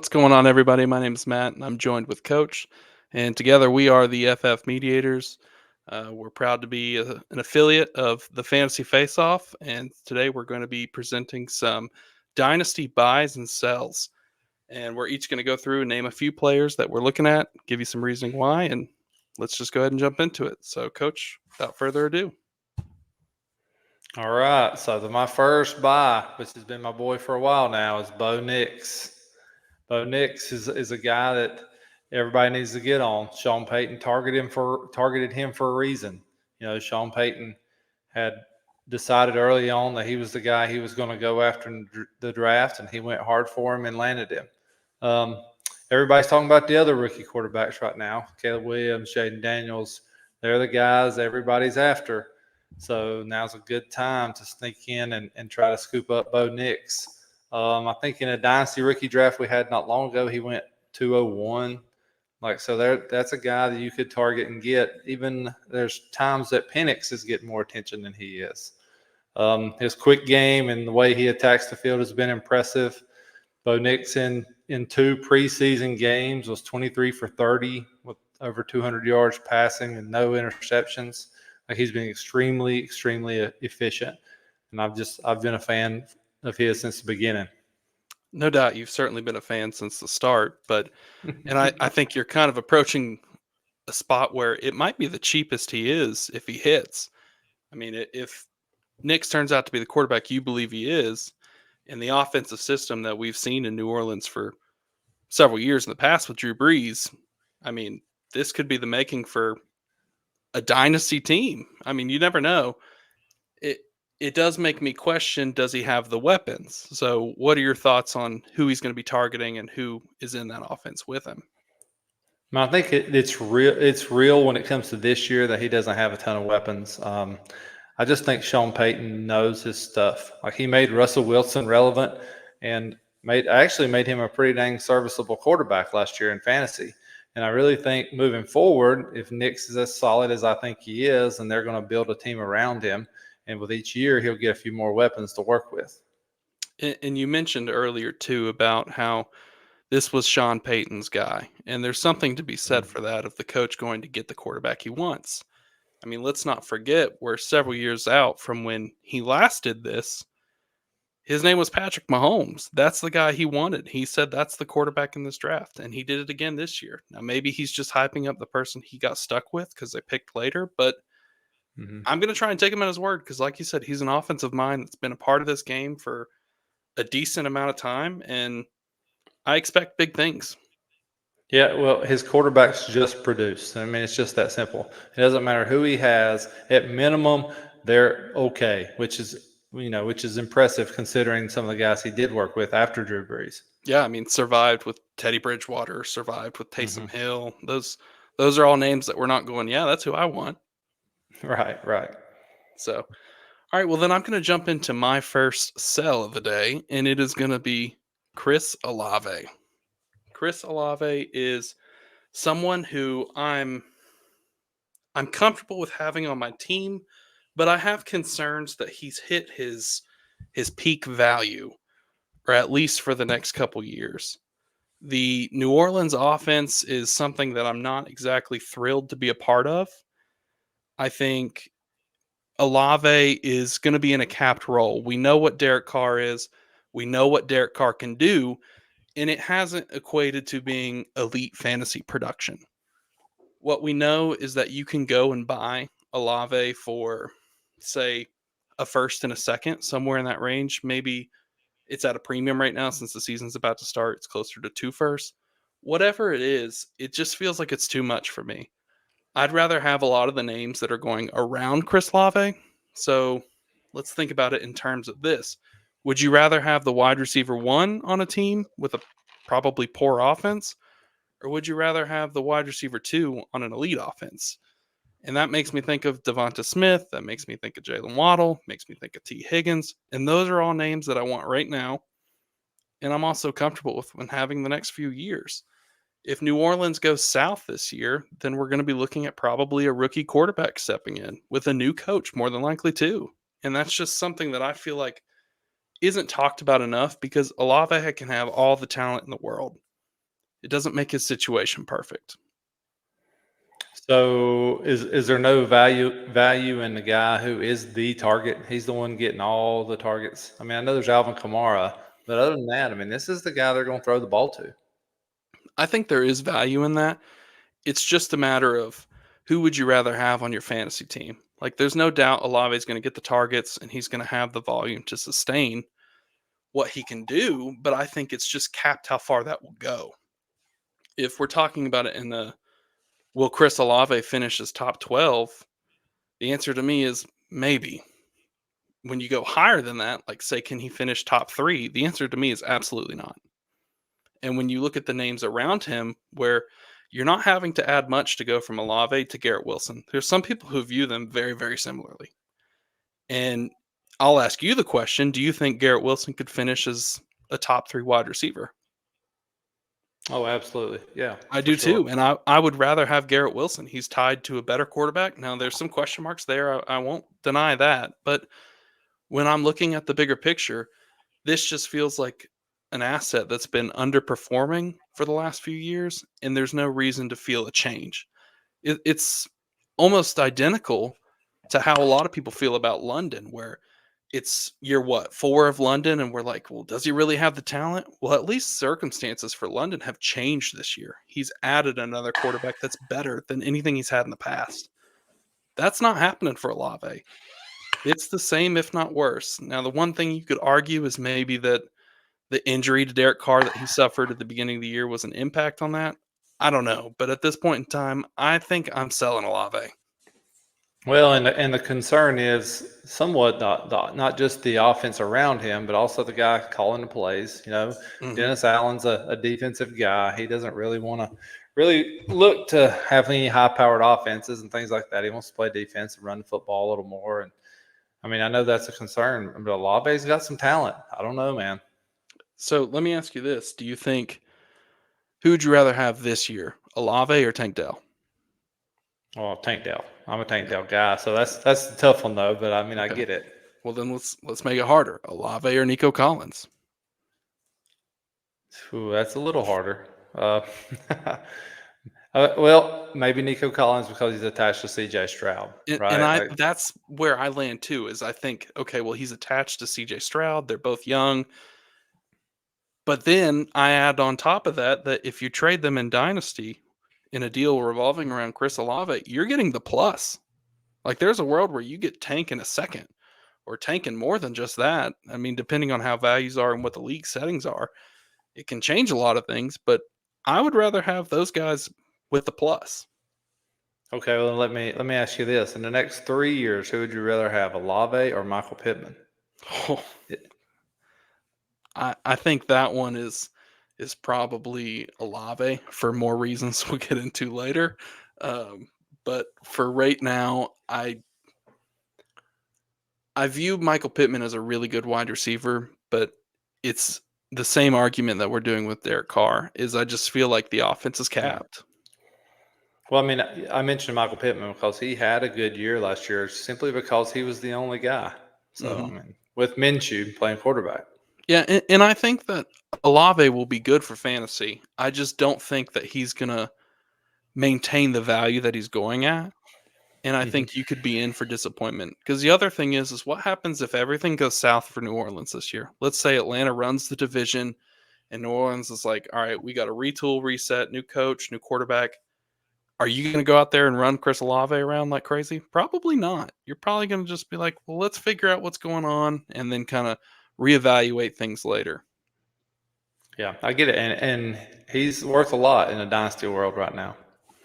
What's going on, everybody? My name is Matt, and I'm joined with Coach. And together we are the FF Mediators. We're proud to be an affiliate of the Fantasy Face Off. And today we're going to be presenting some Dynasty buys and sells. And we're each going to go through and name a few players that we're looking at, give you some reasoning why, and let's just go ahead and jump into it. So, Coach, without further ado. All right, so my first buy, which has been my boy for a while now, is Bo Nix. Bo Nix is a guy that everybody needs to get on. Sean Payton targeted him for a reason. You know, Sean Payton had decided early on that he was the guy he was going to go after in the draft, and he went hard for him and landed him. Everybody's talking about the other rookie quarterbacks right now, Caleb Williams, Jayden Daniels. They're the guys everybody's after. So now's a good time to sneak in and try to scoop up Bo Nix. I think in a Dynasty rookie draft we had not long ago, he went 201. That's a guy that you could target and get. Even there's times that Penix is getting more attention than he is. His quick game and the way he attacks the field has been impressive. Bo Nix in two preseason games was 23 for 30 with over 200 yards passing and no interceptions. Like, he's been extremely efficient, and I've been a fan of his since the beginning. No doubt you've certainly been a fan since the start, and I think you're kind of approaching a spot where it might be the cheapest he is if he hits. I mean, if Nix turns out to be the quarterback you believe he is, in the offensive system that we've seen in New Orleans for several years in the past with Drew Brees, I mean, this could be the making for a dynasty team. I mean, you never know. It does make me question, does he have the weapons? So what are your thoughts on who he's going to be targeting and who is in that offense with him? I think it's real. It's real when it comes to this year that he doesn't have a ton of weapons. I just think Sean Payton knows his stuff. Like, he made Russell Wilson relevant and actually made him a pretty dang serviceable quarterback last year in fantasy. And I really think moving forward, if Nix is as solid as I think he is, and they're going to build a team around him, and with each year he'll get a few more weapons to work with. And you mentioned earlier too about how this was Sean Payton's guy, and there's something to be said for that, of the coach going to get the quarterback he wants. I mean, let's not forget we're several years out from when he last did this. His name was Patrick Mahomes. That's the guy he wanted. He said that's the quarterback in this draft, and he did it again this year. Now, maybe he's just hyping up the person he got stuck with because they picked later, but I'm going to try and take him at his word because, like you said, he's an offensive mind that's been a part of this game for a decent amount of time, and I expect big things. Yeah, well, his quarterbacks just produce. I mean, it's just that simple. It doesn't matter who he has. At minimum, they're okay, which is impressive considering some of the guys he did work with after Drew Brees. Yeah, I mean, survived with Teddy Bridgewater, survived with Taysom Hill. Those are all names that we're not going, yeah, that's who I want. Right. So, all right, well, then I'm going to jump into my first sell of the day, and it is going to be Chris Olave. Chris Olave is someone who I'm comfortable with having on my team, but I have concerns that he's hit his peak value, or at least for the next couple years. The New Orleans offense is something that I'm not exactly thrilled to be a part of. I think Olave is going to be in a capped role. We know what Derek Carr is. We know what Derek Carr can do, and it hasn't equated to being elite fantasy production. What we know is that you can go and buy Olave for, say, a first and a second, somewhere in that range. Maybe it's at a premium right now since the season's about to start. It's closer to 2 firsts. Whatever it is, it just feels like it's too much for me. I'd rather have a lot of the names that are going around Chris Olave. So let's think about it in terms of this. Would you rather have the wide receiver 1 on a team with a probably poor offense? Or would you rather have the wide receiver 2 on an elite offense? And that makes me think of Devonta Smith. That makes me think of Jalen Waddle. Makes me think of T. Higgins. And those are all names that I want right now. And I'm also comfortable with when having the next few years. If New Orleans goes south this year, then we're going to be looking at probably a rookie quarterback stepping in with a new coach, more than likely too. And that's just something that I feel like isn't talked about enough, because Olave can have all the talent in the world. It doesn't make his situation perfect. So is there no value in the guy who is the target? He's the one getting all the targets. I mean, I know there's Alvin Kamara, but other than that, I mean, this is the guy they're going to throw the ball to. I think there is value in that. It's just a matter of who would you rather have on your fantasy team? Like, there's no doubt Olave is going to get the targets and he's going to have the volume to sustain what he can do, but I think it's just capped how far that will go. If we're talking about it in the will Chris Olave finish as top 12? The answer to me is maybe. When you go higher than that, like say, can he finish top 3? The answer to me is absolutely not. And when you look at the names around him, where you're not having to add much to go from Olave to Garrett Wilson, there's some people who view them very, very similarly. And I'll ask you the question: do you think Garrett Wilson could finish as a top 3 wide receiver? Oh, absolutely. Yeah, I for do sure. too. And I would rather have Garrett Wilson. He's tied to a better quarterback. Now, there's some question marks there. I won't deny that. But when I'm looking at the bigger picture, this just feels like an asset that's been underperforming for the last few years, and there's no reason to feel a change. It's almost identical to how a lot of people feel about London, where it's year what 4 of London, and we're like, well, does he really have the talent? Well, at least circumstances for London have changed this year. He's added another quarterback that's better than anything he's had in the past. That's not happening for Olave. It's the same, if not worse. Now, the one thing you could argue is maybe that the injury to Derek Carr that he suffered at the beginning of the year was an impact on that. I don't know, but at this point in time, I think I'm selling Olave. Well, and the concern is somewhat not just the offense around him, but also the guy calling the plays. You know, Mhm. Dennis Allen's a defensive guy. He doesn't really want to really look to have any high-powered offenses and things like that. He wants to play defense and run the football a little more. And I mean, I know that's a concern, but Olave's got some talent. I don't know, man. So let me ask you this: do you think who would you rather have this year, Olave or Tank Dell? Oh, Tank Dell. I'm a Tank Dell guy, so that's a tough one though. But I mean, I Okay. get it. Well, then let's make it harder. Olave or Nico Collins? Ooh, that's a little harder. Well, maybe Nico Collins because he's attached to C.J. Stroud, And right? I Like, that's where I land too. Is I think, okay, well, he's attached to C.J. Stroud. They're both young. But then I add on top of that that if you trade them in Dynasty in a deal revolving around Chris Olave, you're getting the plus. Like, there's a world where you get Tank in a second, or Tank in more than just that. I mean, depending on how values are and what the league settings are, it can change a lot of things. But I would rather have those guys with the plus. okay, well, let me ask you this: in the next 3 years, who would you rather have, Olave or Michael Pittman? I think that one is probably Olave for more reasons we'll get into later. Um, but for right now, I view Michael Pittman as a really good wide receiver, but it's the same argument that we're doing with Derek Carr. Is I just feel like the offense is Yeah. capped. Well, I mean, I mentioned Michael Pittman because he had a good year last year, simply because he was the only guy. So, I Hmm. mean, with Minshew playing quarterback. Yeah, and I think that Olave will be good for fantasy. I just don't think that he's gonna maintain the value that he's going at. And I Hmm. think you could be in for disappointment. Because the other thing is what happens if everything goes south for New Orleans this year? Let's say Atlanta runs the division and New Orleans is like, all right, we got a retool, reset, new coach, new quarterback. Are you going to go out there and run Chris Olave around like crazy? Probably not. You're probably going to just be like, well, let's figure out what's going on and then kind of reevaluate things later. Yeah, I get it, and he's worth a lot in the dynasty world right now.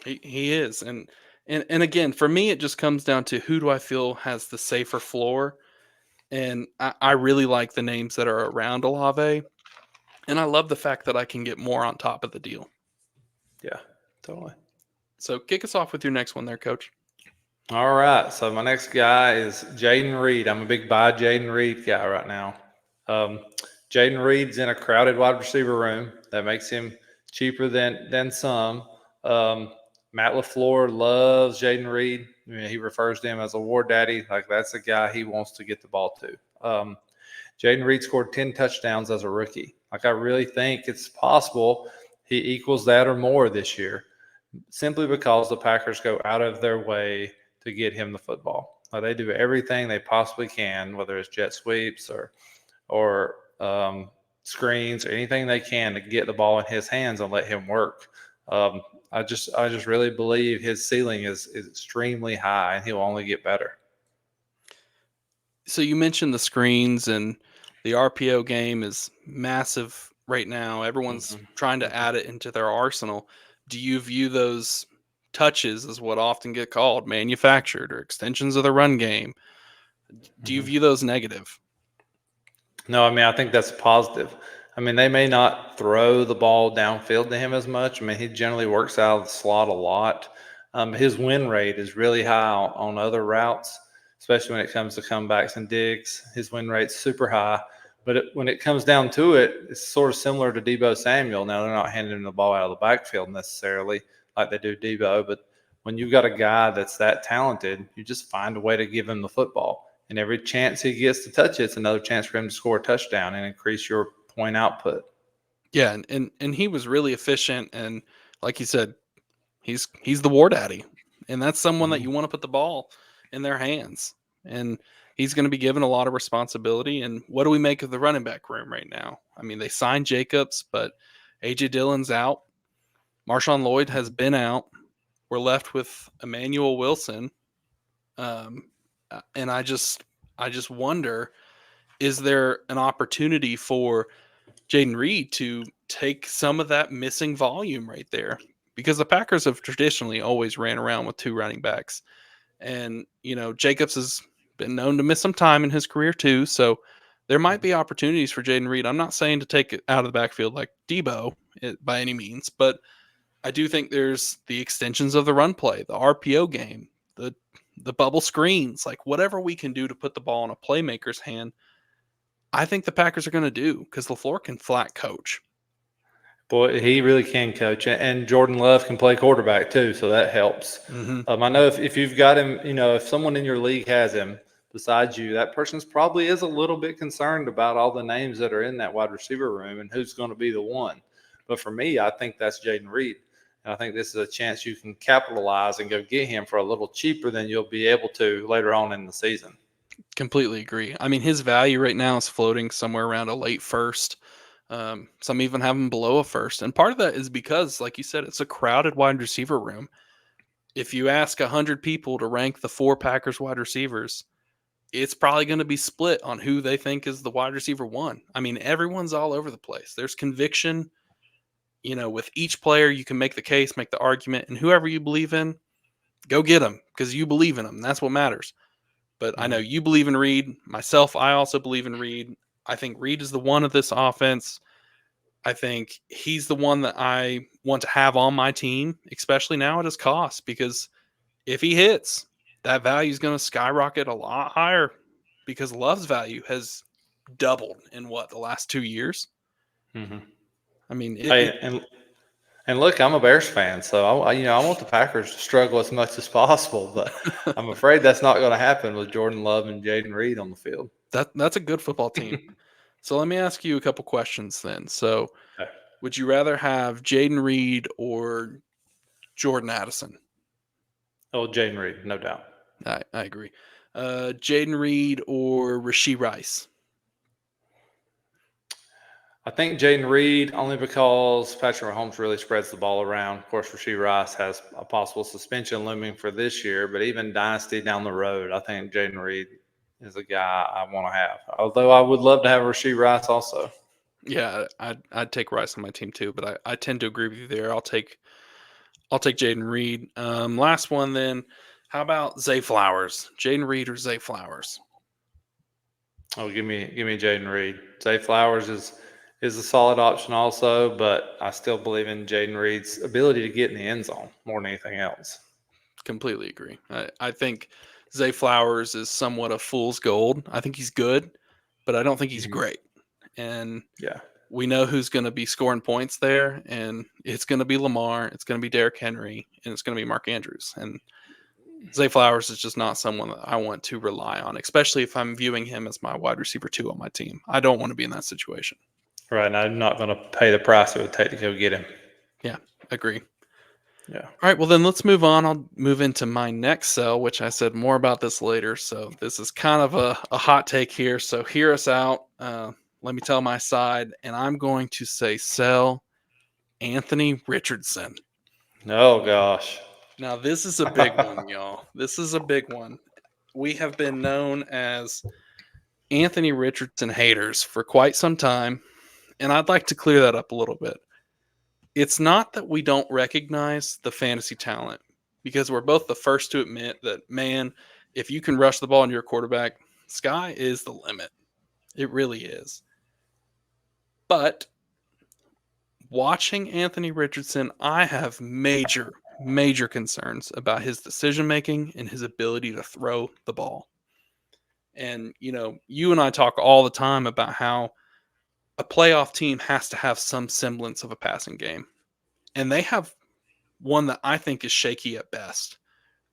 He is. And again, for me, it just comes down to who do I feel has the safer floor. And I really like the names that are around Olave. And I love the fact that I can get more on top of the deal. Yeah, totally. So kick us off with your next one there, coach. All right, so my next guy is Jayden Reed. I'm a big buy Jayden Reed guy right now. Um, Jayden Reed's in a crowded wide receiver room. That makes him cheaper than some. Matt LaFleur loves Jayden Reed. I mean, he refers to him as a war daddy. Like, that's the guy he wants to get the ball to. Jayden Reed scored 10 touchdowns as a rookie. Like, I really think it's possible he equals that or more this year, simply because the Packers go out of their way to get him the football. They do everything they possibly can, whether it's jet sweeps or screens or anything they can to get the ball in his hands and let him work. I just really believe his ceiling is extremely high, and he'll only get better. So you mentioned the screens, and the RPO game is massive right now. Everyone's trying to add it into their arsenal. Do you view those touches as what often get called manufactured or extensions of the run game? Do you view those negative? No, I mean, I think that's positive. I mean, they may not throw the ball downfield to him as much. I mean, he generally works out of the slot a lot. His win rate is really high on other routes, especially when it comes to comebacks and digs. His win rate's super high. But when it comes down to it, it's sort of similar to Deebo Samuel. Now, they're not handing him the ball out of the backfield necessarily like they do Deebo, but when you've got a guy that's that talented, you just find a way to give him the football. And every chance he gets to touch it's another chance for him to score a touchdown and increase your point output. Yeah, and he was really efficient, and like you said, he's the war daddy, and that's someone that you want to put the ball in their hands, and he's going to be given a lot of responsibility. And what do we make of the running back room right now? I mean, they signed Jacobs, but AJ Dillon's out. Marshawn Lloyd has been out. We're left with Emmanuel Wilson, and I just wonder, is there an opportunity for Jayden Reed to take some of that missing volume right there? Because the Packers have traditionally always ran around with two running backs. And, Jacobs has been known to miss some time in his career too. So there might be opportunities for Jayden Reed. I'm not saying to take it out of the backfield like Deebo by any means, but I do think there's the extensions of the run play, the RPO game, the bubble screens, like whatever we can do to put the ball in a playmaker's hand. I think the Packers are going to do, because LaFleur can flat coach. Boy, he really can coach, and Jordan Love can play quarterback too, so that helps. I know if you've got him, if someone in your league has him besides you, that person's probably is a little bit concerned about all the names that are in that wide receiver room and who's going to be the one. But for me, I think that's Jayden Reed. And I think this is a chance you can capitalize and go get him for a little cheaper than you'll be able to later on in the season. Completely agree. I mean, his value right now is floating somewhere around a late first. Some even have him below a first. And part of that is because, like you said, it's a crowded wide receiver room. If you ask 100 people to rank the 4 Packers wide receivers, it's probably going to be split on who they think is the wide receiver 1. I mean, everyone's all over the place. There's conviction. With each player, you can make the case, make the argument, and whoever you believe in, go get them, because you believe in them. That's what matters. But I know you believe in Reed. Myself, I also believe in Reed. I think Reed is the one of this offense. I think he's the one that I want to have on my team, especially now at his cost, because if he hits, that value is going to skyrocket a lot higher, because Love's value has doubled in the last 2 years. I mean, and look, I'm a Bears fan, so I want the Packers to struggle as much as possible, but I'm afraid that's not going to happen with Jordan Love and Jayden Reed on the field. That's a good football team. So let me ask you a couple questions then. So, would you rather have Jayden Reed or Jordan Addison? Oh, Jayden Reed, no doubt. I agree. Jayden Reed or Rashee Rice? I think Jayden Reed, only because Patrick Mahomes really spreads the ball around. Of course, Rashee Rice has a possible suspension looming for this year, but even Dynasty down the road, I think Jayden Reed is a guy I want to have. Although I would love to have Rashee Rice also. Yeah, I'd take Rice on my team too, but I tend to agree with you there. I'll take Jayden Reed. Last one then. How about Zay Flowers? Jayden Reed or Zay Flowers? Oh, give me Jayden Reed. Zay Flowers is a solid option also, but I still believe in Jayden Reed's ability to get in the end zone more than anything else. Completely agree. I think Zay Flowers is somewhat a fool's gold. I think he's good, but I don't think he's great. And we know who's going to be scoring points there, and it's going to be Lamar, it's going to be Derrick Henry, and it's going to be Mark Andrews. And Zay Flowers is just not someone that I want to rely on, especially if I'm viewing him as my wide receiver 2 on my team. I don't want to be in that situation. Right, and I'm not going to pay the price it would take to go get him. Yeah, agree. Yeah. All right, well then let's move on. I'll move into my next sell, which I said more about this later. So this is kind of a hot take here. So hear us out. Let me tell my side, and I'm going to say sell Anthony Richardson. Oh gosh. Now this is a big one, y'all. This is a big one. We have been known as Anthony Richardson haters for quite some time, and I'd like to clear that up a little bit. It's not that we don't recognize the fantasy talent, because we're both the first to admit that, man, if you can rush the ball into your quarterback, sky is the limit. It really is. But watching Anthony Richardson, I have major concerns about his decision making and his ability to throw the ball. And, you and I talk all the time about how a playoff team has to have some semblance of a passing game. And they have one that I think is shaky at best.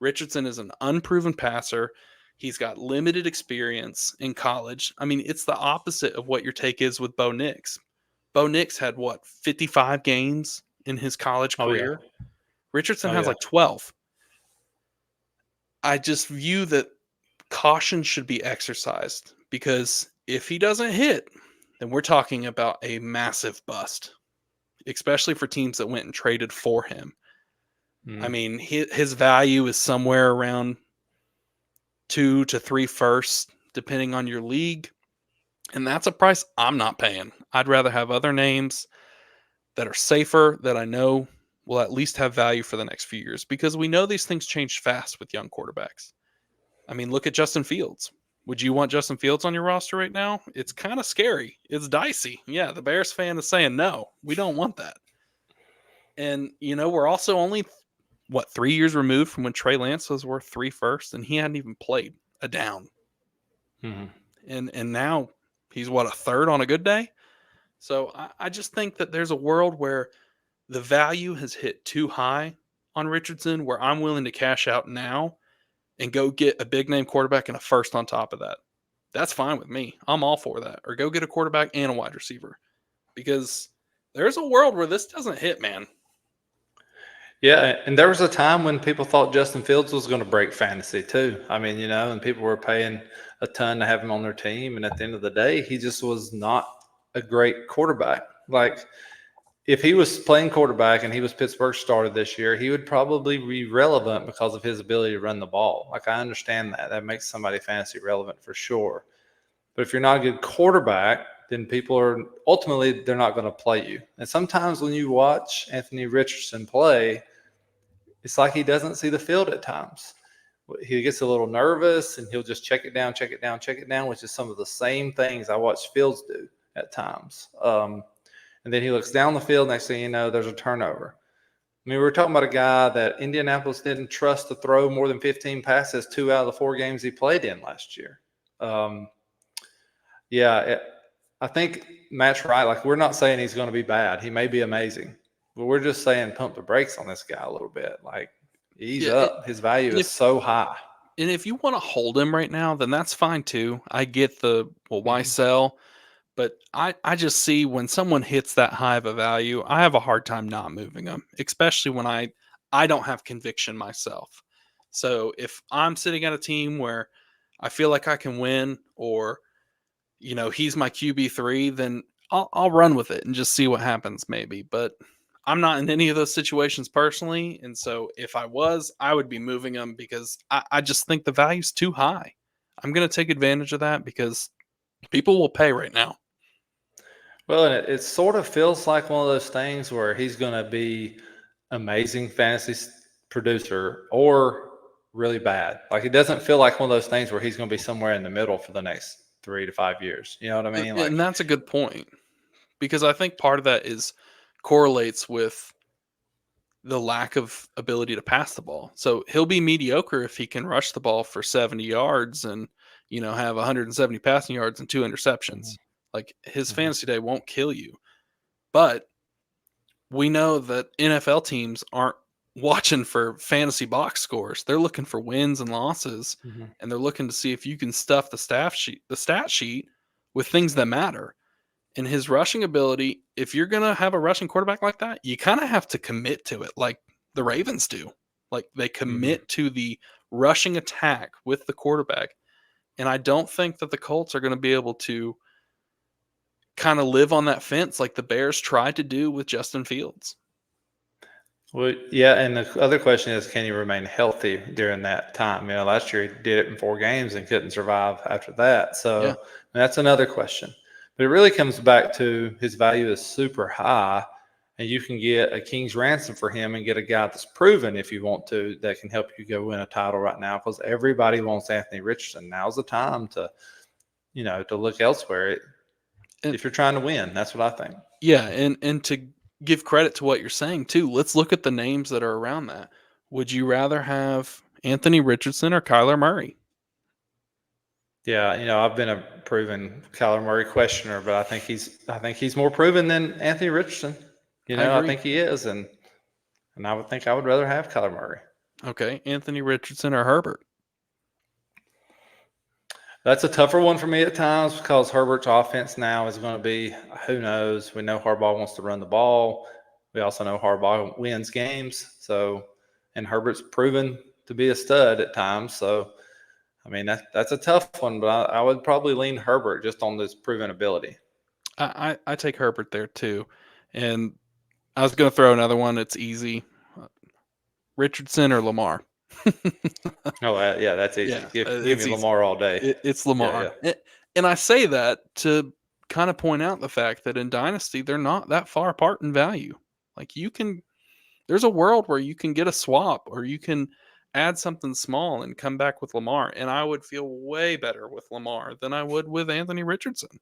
Richardson is an unproven passer. He's got limited experience in college. I mean, it's the opposite of what your take is with Bo Nix. Bo Nix had 55 games in his college Oh yeah. career? Richardson Oh has yeah. like 12. I just view that caution should be exercised, because if he doesn't hit, then we're talking about a massive bust, especially for teams that went and traded for him. I Mm. mean, his value is somewhere around 2 to 3 firsts, depending on your league. And that's a price I'm not paying. I'd rather have other names that are safer, that I know will at least have value for the next few years, because we know these things change fast with young quarterbacks. I mean, look at Justin Fields. Would you want Justin Fields on your roster right now? It's kind of scary. It's dicey. Yeah, the Bears fan is saying no, we don't want that. And, we're also only, 3 years removed from when Trey Lance was worth 3 firsts, and he hadn't even played a down. Mhm. And now he's a third on a good day. So I just think that there's a world where the value has hit too high on Richardson, where I'm willing to cash out now and go get a big name quarterback and a first on top of that. That's fine with me. I'm all for that. Or go get a quarterback and a wide receiver, because there's a world where this doesn't hit, man. Yeah, and there was a time when people thought Justin Fields was going to break fantasy too. I mean, and people were paying a ton to have him on their team, and at the end of the day, he just was not a great quarterback. Like, if he was playing quarterback and he was Pittsburgh's starter this year, he would probably be relevant because of his ability to run the ball. Like, I understand that. That makes somebody fantasy relevant for sure. But if you're not a good quarterback, then people are ultimately, they're not going to play you. And sometimes when you watch Anthony Richardson play, it's like he doesn't see the field at times. He gets a little nervous and he'll just check it down, which is some of the same things I watch Fields do at times. And then he looks down the field. Next thing you know, there's a turnover. I mean, we were talking about a guy that Indianapolis didn't trust to throw more than 15 passes 2 out of the 4 games he played in last year. I think Matt's right. Like, we're not saying he's going to be bad. He may be amazing. But we're just saying pump the brakes on this guy a little bit. Like, ease up. His value is so high. And if you want to hold him right now, then that's fine too. I get the, why sell? But I just see when someone hits that high of a value, I have a hard time not moving them, especially when I don't have conviction myself. So if I'm sitting at a team where I feel like I can win, or he's my QB3, then I'll run with it and just see what happens maybe. But I'm not in any of those situations personally, and so if I was, I would be moving them, because I just think the value's too high. I'm going to take advantage of that because people will pay right now. Well, and it sort of feels like one of those things where he's going to be amazing fantasy producer or really bad. Like, it doesn't feel like one of those things where he's going to be somewhere in the middle for the next 3 to 5 years. You know what I mean? And that's a good point, because I think part of that correlates with the lack of ability to pass the ball. So he'll be mediocre if he can rush the ball for 70 yards and, have 170 passing yards and 2 interceptions. Like, his fantasy day won't kill you. But we know that NFL teams aren't watching for fantasy box scores. They're looking for wins and losses, and they're looking to see if you can stuff the stat sheet with things that matter. And his rushing ability, if you're going to have a rushing quarterback like that, you kind of have to commit to it like the Ravens do. Like they commit to the rushing attack with the quarterback. And I don't think that the Colts are going to be able to kind of live on that fence like the Bears tried to do with Justin Fields. Well, yeah, and the other question is, can you remain healthy during that time? Last year he did it in 4 games and couldn't survive after that. So that's another question. But it really comes back to his value is super high, and you can get a king's ransom for him and get a guy that's proven if you want to that can help you go win a title right now because everybody wants Anthony Richardson. Now's the time to look elsewhere if you're trying to win. That's what I think. Yeah, and to give credit to what you're saying too, let's look at the names that are around that. Would you rather have Anthony Richardson or Kyler Murray? Yeah, I've been a proven Kyler Murray questioner, but I think he's more proven than Anthony Richardson. I think he is, and I would think I would rather have Kyler Murray. Okay, Anthony Richardson or Herbert? That's a tougher one for me at times because Herbert's offense now is going to be, who knows? We know Harbaugh wants to run the ball. We also know Harbaugh wins games. And Herbert's proven to be a stud at times. So, I mean, that's a tough one, but I would probably lean Herbert just on this proven ability. I take Herbert there too. And I was going to throw another one. It's easy. Richardson or Lamar? Yeah, that's easy. Yeah, give me easy. Lamar all day. It's Lamar. Yeah. And I say that to kind of point out the fact that in Dynasty, they're not that far apart in value. Like there's a world where you can get a swap or you can add something small and come back with Lamar. And I would feel way better with Lamar than I would with Anthony Richardson.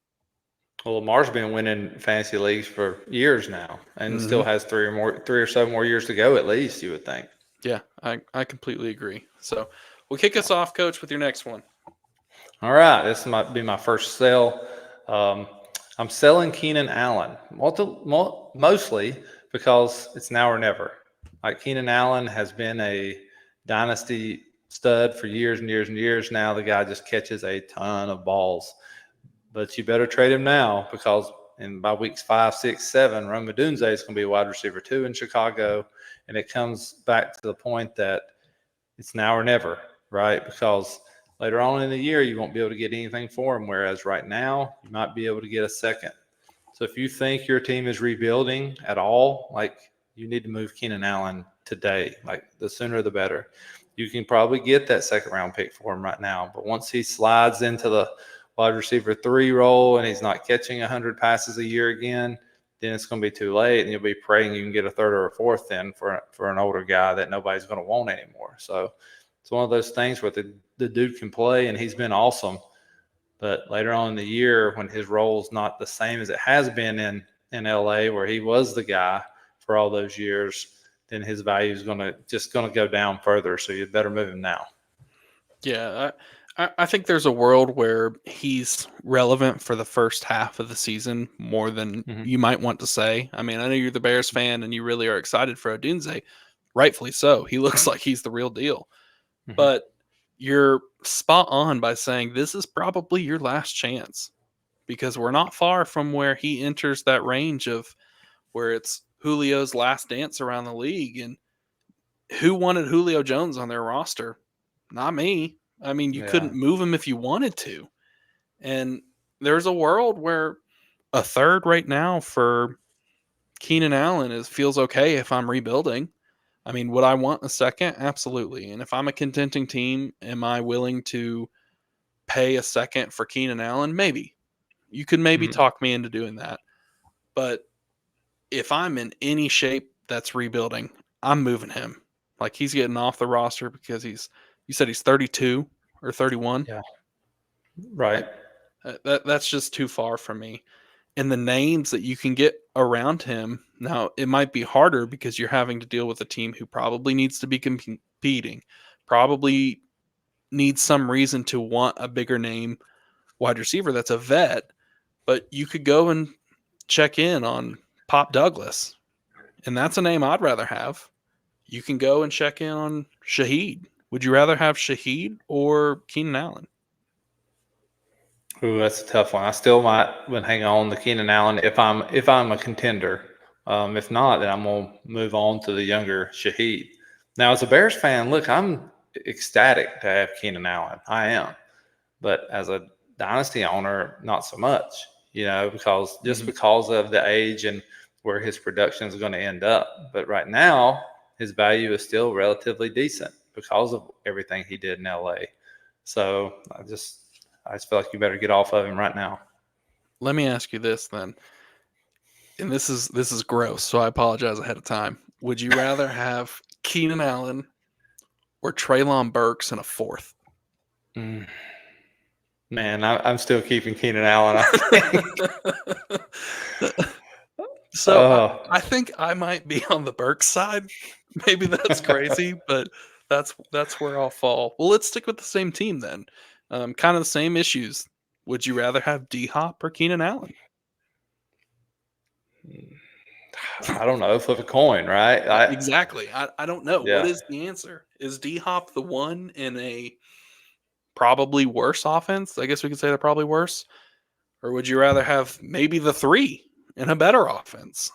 Well, Lamar's been winning fantasy leagues for years now and still has 3 or so more years to go at least, you would think. Yeah, I completely agree. So we'll kick us off, Coach, with your next one. All right. This might be my first sell. I'm selling Keenan Allen, mostly because it's now or never. Like Keenan Allen has been a dynasty stud for years and years and years now. The guy just catches a ton of balls. But you better trade him now because by weeks 5, 6, 7, Rome Odunze is going to be a wide receiver 2 in Chicago. And it comes back to the point that it's now or never, right? Because later on in the year, you won't be able to get anything for him, whereas right now, you might be able to get a second. So if you think your team is rebuilding at all, you need to move Keenan Allen today. The sooner the better. You can probably get that second-round pick for him right now. But once he slides into the wide receiver 3 role and he's not catching 100 passes a year again, then it's going to be too late, and you'll be praying you can get a 3rd or a 4th then for an older guy that nobody's going to want anymore. So it's one of those things where the dude can play, and he's been awesome. But later on in the year, when his role's not the same as it has been in LA, where he was the guy for all those years, then his value is going to go down further. So you better move him now. Yeah, I think there's a world where he's relevant for the first half of the season more than you might want to say. I mean, I know you're the Bears fan and you really are excited for Odunze. Rightfully so. He looks like he's the real deal. But you're spot on by saying this is probably your last chance because we're not far from where he enters that range of where it's Julio's last dance around the league. And who wanted Julio Jones on their roster? Not me. I mean, you couldn't move him if you wanted to. And there's a world where a 3rd right now for Keenan Allen feels okay if I'm rebuilding. I mean, would I want a 2nd? Absolutely. And if I'm a contending team, am I willing to pay a 2nd for Keenan Allen? Maybe. You could maybe talk me into doing that. But if I'm in any shape that's rebuilding, I'm moving him. He's getting off the roster because you said he's 32 or 31. Yeah. Right. That's just too far from me. And the names that you can get around him, now it might be harder because you're having to deal with a team who probably needs to be competing, probably needs some reason to want a bigger name wide receiver that's a vet, but you could go and check in on Pop Douglas, and that's a name I'd rather have. You can go and check in on Shaheed. Would you rather have Shaheed or Keenan Allen? Ooh, that's a tough one. I still would hang on to Keenan Allen if I'm a contender. If not, then I'm gonna move on to the younger Shaheed. Now, as a Bears fan, look, I'm ecstatic to have Keenan Allen. I am, but as a dynasty owner, not so much. Because because of the age and where his production is going to end up. But right now, his value is still relatively decent because of everything he did in LA. So I just feel like you better get off of him right now. Let me ask you this then. And this is gross, so I apologize ahead of time. Would you rather have Keenan Allen or Treylon Burks in a fourth? Man, I'm still keeping Keenan Allen, I think. So I think I might be on the Burks side. Maybe that's crazy, but that's where I'll fall. Well, let's stick with the same team then. Kind of the same issues. Would you rather have D-Hop or Keenan Allen? I don't know. Flip a coin, right? Exactly. I don't know. Yeah. What is the answer? Is D-Hop the one in a probably worse offense? I guess we could say they're probably worse. Or would you rather have maybe the three in a better offense?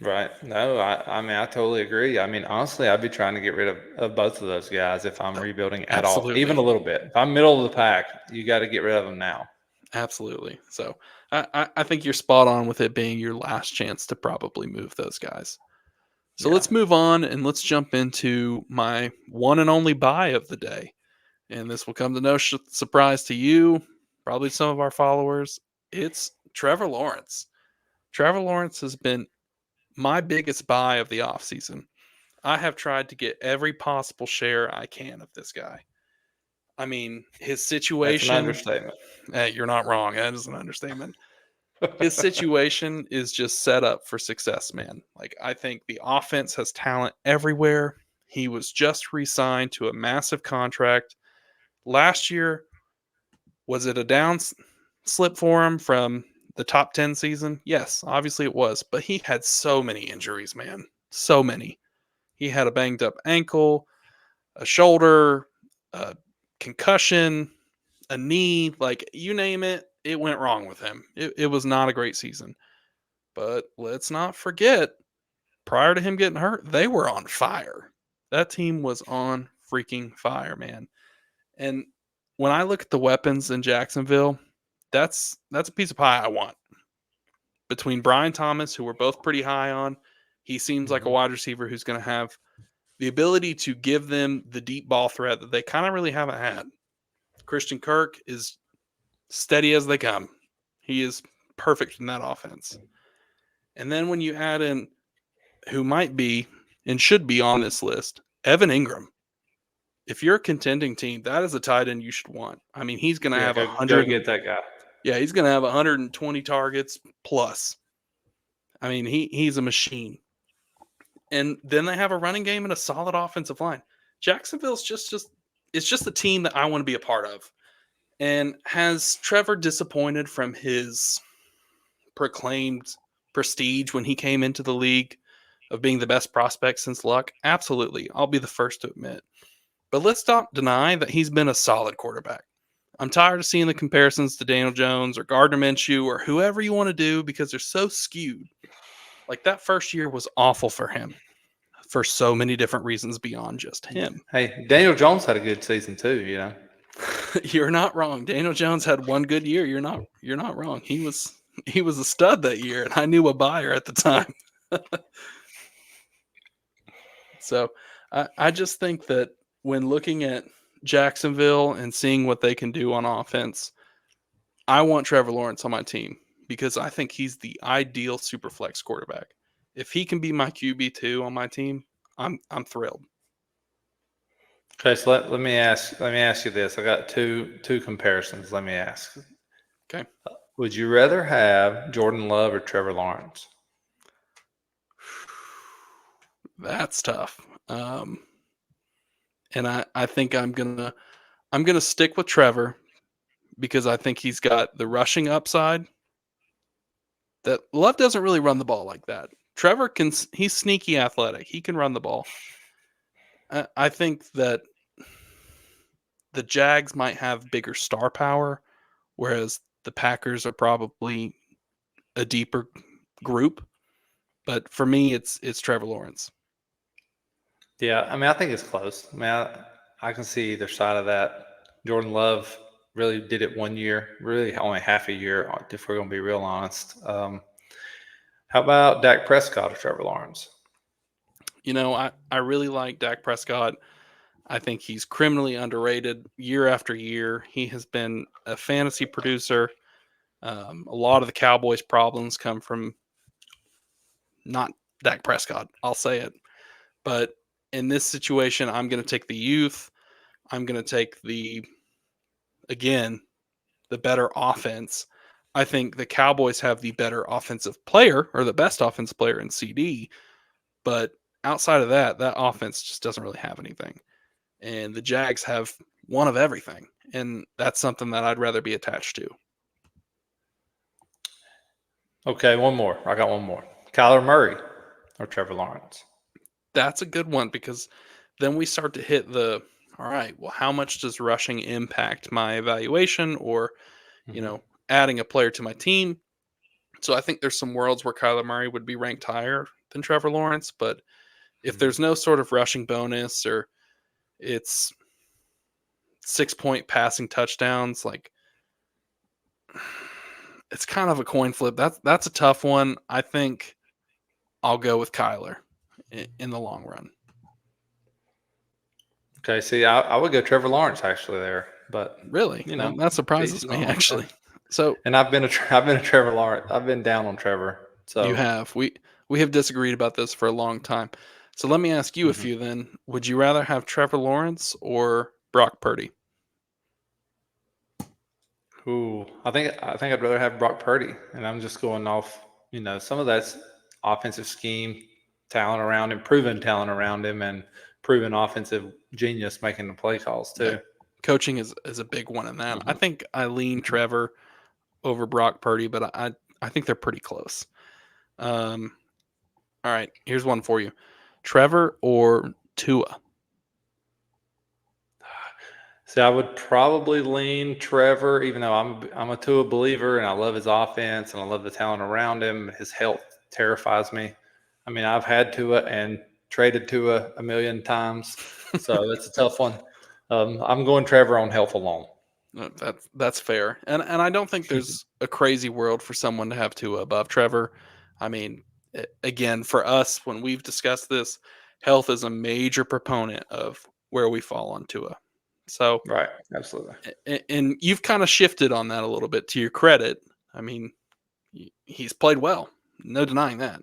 Right. No, I mean, I totally agree. I mean, honestly, I'd be trying to get rid of both of those guys if I'm rebuilding at all, Absolutely. even a little bit. If I'm middle of the pack, you got to get rid of them now. Absolutely. So I think you're spot on with it being your last chance to probably move those guys. So Yeah. let's move on and let's jump into my one and only buy of the day. And this will come to no surprise to you, probably some of our followers. It's Trevor Lawrence. Trevor Lawrence has been my biggest buy of the offseason. I have tried to get every possible share I can of this guy. I mean, his situation. That's an understatement. You're not wrong. That is an understatement. His situation is just set up for success, man. Like, I think the offense has talent everywhere. He was just re-signed to a massive contract. Last year, was it a down slip for him from the top 10 season? Yes, obviously it was. But he had so many injuries, man. So many. He had a banged up ankle, a shoulder, a concussion, a knee, like you name it, it went wrong with him. It was not a great season. But let's not forget, prior to him getting hurt, they were on fire. That team was on freaking fire, man. And when I look at the weapons in Jacksonville, that's a piece of pie I want. Between Brian Thomas, who we're both pretty high on, he seems like a wide receiver who's going to have the ability to give them the deep ball threat that they kind of really haven't had. Christian Kirk is steady as they come. He is perfect in that offense. And then when you add in who might be and should be on this list, Evan Ingram. If you're a contending team, that is a tight end you should want. I mean, he's going to have 100. Go get that guy. Yeah, he's going to have 120 targets plus. I mean, he's a machine. And then they have a running game and a solid offensive line. Jacksonville's just it's just the team that I want to be a part of. And has Trevor disappointed from his proclaimed prestige when he came into the league of being the best prospect since Luck? Absolutely. I'll be the first to admit. But let's not deny that he's been a solid quarterback. I'm tired of seeing the comparisons to Daniel Jones or Gardner Minshew or whoever you want to do because they're so skewed. Like, that first year was awful for him for so many different reasons beyond just him. Hey, Daniel Jones had a good season too, You're not wrong. Daniel Jones had one good year. You're not wrong. He was a stud that year, and I knew a buyer at the time. So I just think that when looking at Jacksonville and seeing what they can do on offense, I want Trevor Lawrence on my team because I think he's the ideal super flex quarterback. If he can be my QB2 on my team, I'm thrilled. Okay, so let me ask you this. I got two comparisons. Let me ask. Okay. Would you rather have Jordan Love or Trevor Lawrence? That's tough. And I think I'm gonna stick with Trevor because I think he's got the rushing upside. That Love doesn't really run the ball like that. Trevor he's sneaky athletic. He can run the ball. I think that the Jags might have bigger star power whereas the Packers are probably a deeper group. But for me, it's Trevor Lawrence. Yeah, I mean, I think it's close. I mean, I can see either side of that. Jordan Love really did it 1 year, really only half a year, if we're going to be real honest. How about Dak Prescott or Trevor Lawrence? I really like Dak Prescott. I think he's criminally underrated year after year. He has been a fantasy producer. A lot of the Cowboys' problems come from not Dak Prescott. I'll say it. But in this situation, I'm going to take the youth. I'm going to take again, the better offense. I think the Cowboys have the better offensive player or the best offensive player in CD. But outside of that, that offense just doesn't really have anything. And the Jags have one of everything. And that's something that I'd rather be attached to. Okay, one more. I got one more. Kyler Murray or Trevor Lawrence? That's a good one because then we start to hit all right, well, how much does rushing impact my evaluation or, Mm-hmm. adding a player to my team? So I think there's some worlds where Kyler Murray would be ranked higher than Trevor Lawrence. But if Mm-hmm. there's no sort of rushing bonus or it's 6-point passing touchdowns, like it's kind of a coin flip. That's a tough one. I think I'll go with Kyler in the long run. Okay, see, I would go Trevor Lawrence actually there, but Really, that surprises me actually. So, and I've been a Trevor Lawrence. I've been down on Trevor. you So have we have disagreed about this for a long time. So let me ask you a mhm. few then. Would you rather have Trevor Lawrence or Brock Purdy? Ooh, I think I'd rather have Brock Purdy, and I'm just going off. Some of that's offensive scheme, talent around him, proven talent around him, and proven offensive genius making the play calls Yeah, too. coaching is a big one in that. I Hmm. think I lean Trevor over Brock Purdy, but I think they're pretty close. Um, all right, here's one for you: Trevor or Tua? See, I would probably lean Trevor, even though I'm a Tua believer and I love his offense and I love the talent around him. His health terrifies me. I mean, I've had Tua and traded Tua a million times, so it's a tough one. I'm going Trevor on health alone. No, that's fair, and I don't think there's a crazy world for someone to have Tua above Trevor. I mean, again, for us, when we've discussed this, health is a major proponent of where we fall on Tua. So, Right, absolutely. and you've kind of shifted on that a little bit to your credit. I mean, he's played well, no denying that.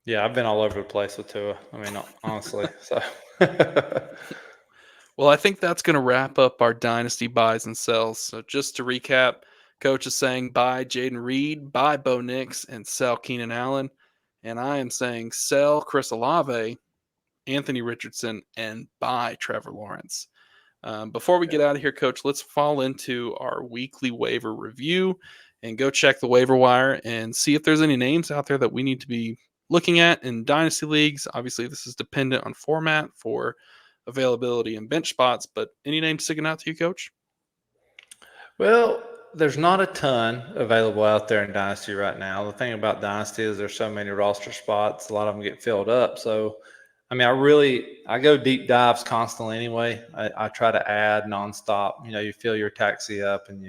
Yeah, I've been all over the place with Tua. I mean, honestly, so. Well, I think that's going to wrap up our dynasty buys and sells. So just to recap, Coach is saying buy Jayden Reed, buy Bo Nix, and sell Keenan Allen. And I am saying sell Chris Olave, Anthony Richardson, and buy Trevor Lawrence. Before we get out of here, Coach, let's fall into our weekly waiver review and go check the waiver wire and see if there's any names out there that we need to be looking at in dynasty leagues. Obviously, this is dependent on format for availability and bench spots, but any names sticking out to you, Coach? Well, there's not a ton available out there in Dynasty right now. The thing about Dynasty is there's so many roster spots. A lot of them get filled up. So, I mean, I go deep dives constantly anyway. I try to add nonstop. You fill your taxi up and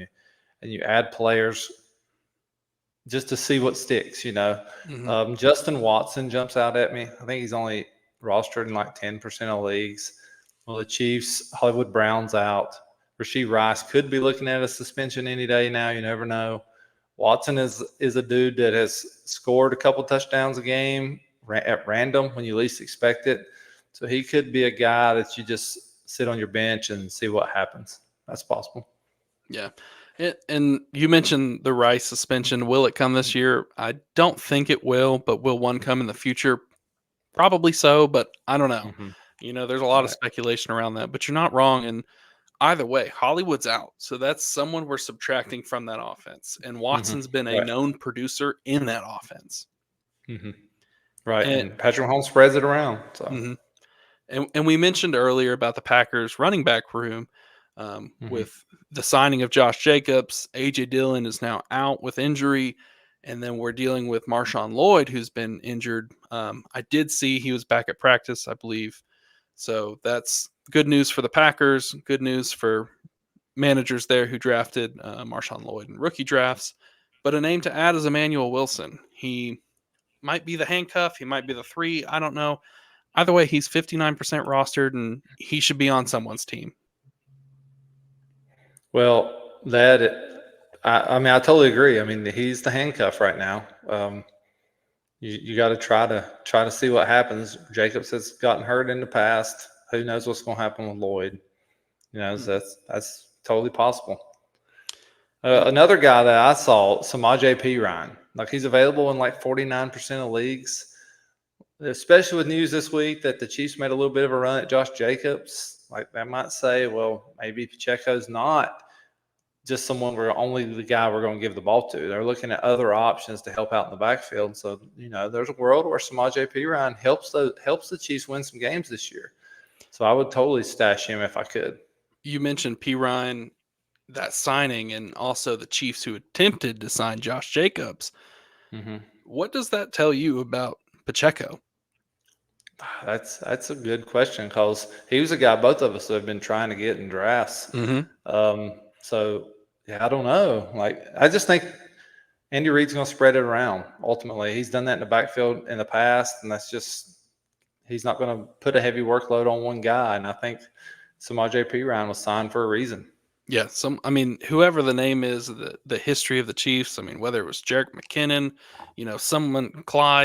you add players just to see what sticks. Mm-hmm. Justin Watson jumps out at me. I think he's only rostered in like 10% of leagues. Well, the Chiefs, Hollywood Browns out. Rasheed Rice could be looking at a suspension any day now. You never know. Watson is a dude that has scored a couple touchdowns a game at random when you least expect it. So he could be a guy that you just sit on your bench and see what happens. That's possible. Yeah. And you mentioned the Rice suspension. Will it come this year? I don't think it will, but will one come in the future? Probably so, but I don't know. Mm-hmm. There's a lot of Right. speculation around that, but you're not wrong. And either way, Hollywood's out. So that's someone we're subtracting from that offense. And Mm-hmm. Watson's been a Right. known producer in that offense. Mm-hmm. Right. And, And Patrick Mahomes spreads it around. So. mhm. And we mentioned earlier about the Packers running back room. With the signing of Josh Jacobs, A.J. Dillon is now out with injury. And then we're dealing with Marshawn Lloyd, who's been injured. I did see he was back at practice, I believe. So that's good news for the Packers. Good news for managers there who drafted Marshawn Lloyd in rookie drafts. But a name to add is Emmanuel Wilson. He might be the handcuff. He might be the 3. I don't know. Either way, he's 59% rostered, and he should be on someone's team. Well, I mean, I totally agree. I mean, he's the handcuff right now. You got to try to see what happens. Jacobs has gotten hurt in the past. Who knows what's going to happen with Lloyd? That's totally possible. Another guy that I saw, Samaje Perine. Like, he's available in like 49% of leagues. Especially with news this week that the Chiefs made a little bit of a run at Josh Jacobs. Like, that might say, well, maybe Pacheco's not just someone only the guy we're going to give the ball to. They're looking at other options to help out in the backfield. So, there's a world where Samaje Perine helps the Chiefs win some games this year. So I would totally stash him if I could. You mentioned Perine, that signing, and also the Chiefs who attempted to sign Josh Jacobs. Mm-hmm. What does that tell you about Pacheco? That's a good question, because he was a guy both of us have been trying to get in drafts. Mm-hmm. So yeah, I don't know. Like, I just think Andy Reid's going to spread it around. Ultimately, he's done that in the backfield in the past, and he's not going to put a heavy workload on one guy. And I think Samaje Perine was signed for a reason. Yeah, whoever the name is, the history of the Chiefs, whether it was Jerick McKinnon,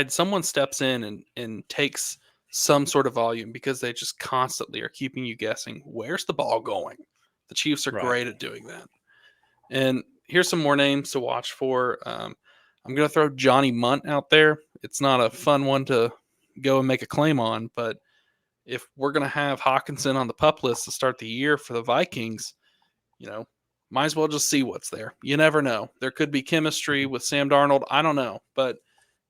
someone steps in and takes some sort of volume, because they just constantly are keeping you guessing, where's the ball going? The Chiefs are great at doing that. And here's some more names to watch for. I'm going to throw Johnny Munt out there. It's not a fun one to go and make a claim on, but if we're going to have Hawkinson on the PUP list to start the year for the Vikings, might as well just see what's there. You never know. There could be chemistry with Sam Darnold. I don't know, but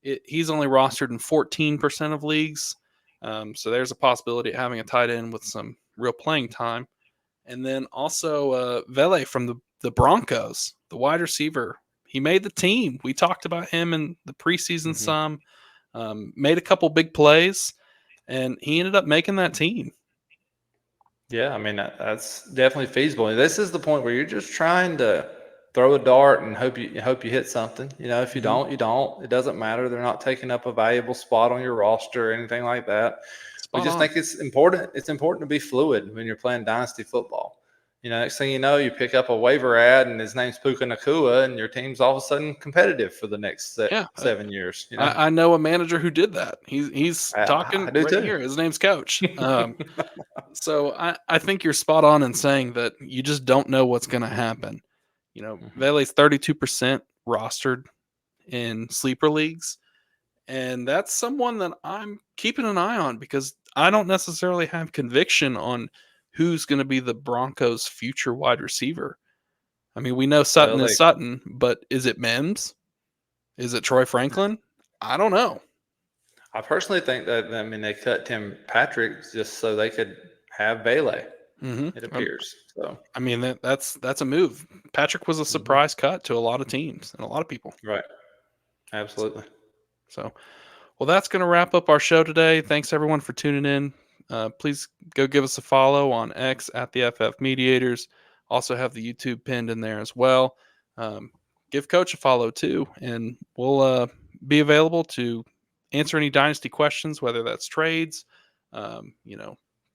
he's only rostered in 14% of leagues. So there's a possibility of having a tight end with some real playing time. And then also Vele from the Broncos, the wide receiver. He made the team. We talked about him in the preseason some. Made a couple big plays, and he ended up making that team. Yeah, that's definitely feasible. This is the point where you're just trying to throw a dart and hope you hit something. If you don't, you don't. It doesn't matter. They're not taking up a valuable spot on your roster or anything like that. We just think it's important. It's important to be fluid when you're playing dynasty football. Next thing you know, you pick up a waiver ad and his name's Puka Nacua, and your team's all of a sudden competitive for the next 7 years. I know a manager who did that. He's talking right too. here. His name's Coach. So I think you're spot on in saying that you just don't know what's going to happen. Vele's 32% rostered in sleeper leagues, and that's someone that I'm keeping an eye on, because I don't necessarily have conviction on who's going to be the Broncos' future wide receiver. We know Sutton is Sutton, but is it Mims? Is it Troy Franklin? I don't know. I personally think that they cut Tim Patrick just so they could have Vele. It appears so. That's a move. Patrick was a surprise cut to a lot of teams and a lot of people. Right. Absolutely. So, well, that's going to wrap up our show today. Thanks everyone for tuning in. Please go give us a follow on X at the FF Mediators. Also have the YouTube pinned in there as well. Give Coach a follow too, and we'll be available to answer any dynasty questions, whether that's trades,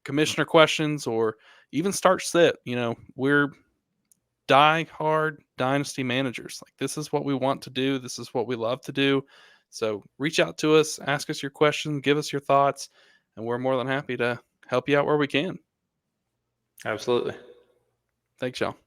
commissioner questions, or even start sit. We're die-hard dynasty managers. Like, this is what we want to do. This is what we love to do. So reach out to us, ask us your questions, give us your thoughts, and we're more than happy to help you out where we can. Absolutely. Thanks, y'all.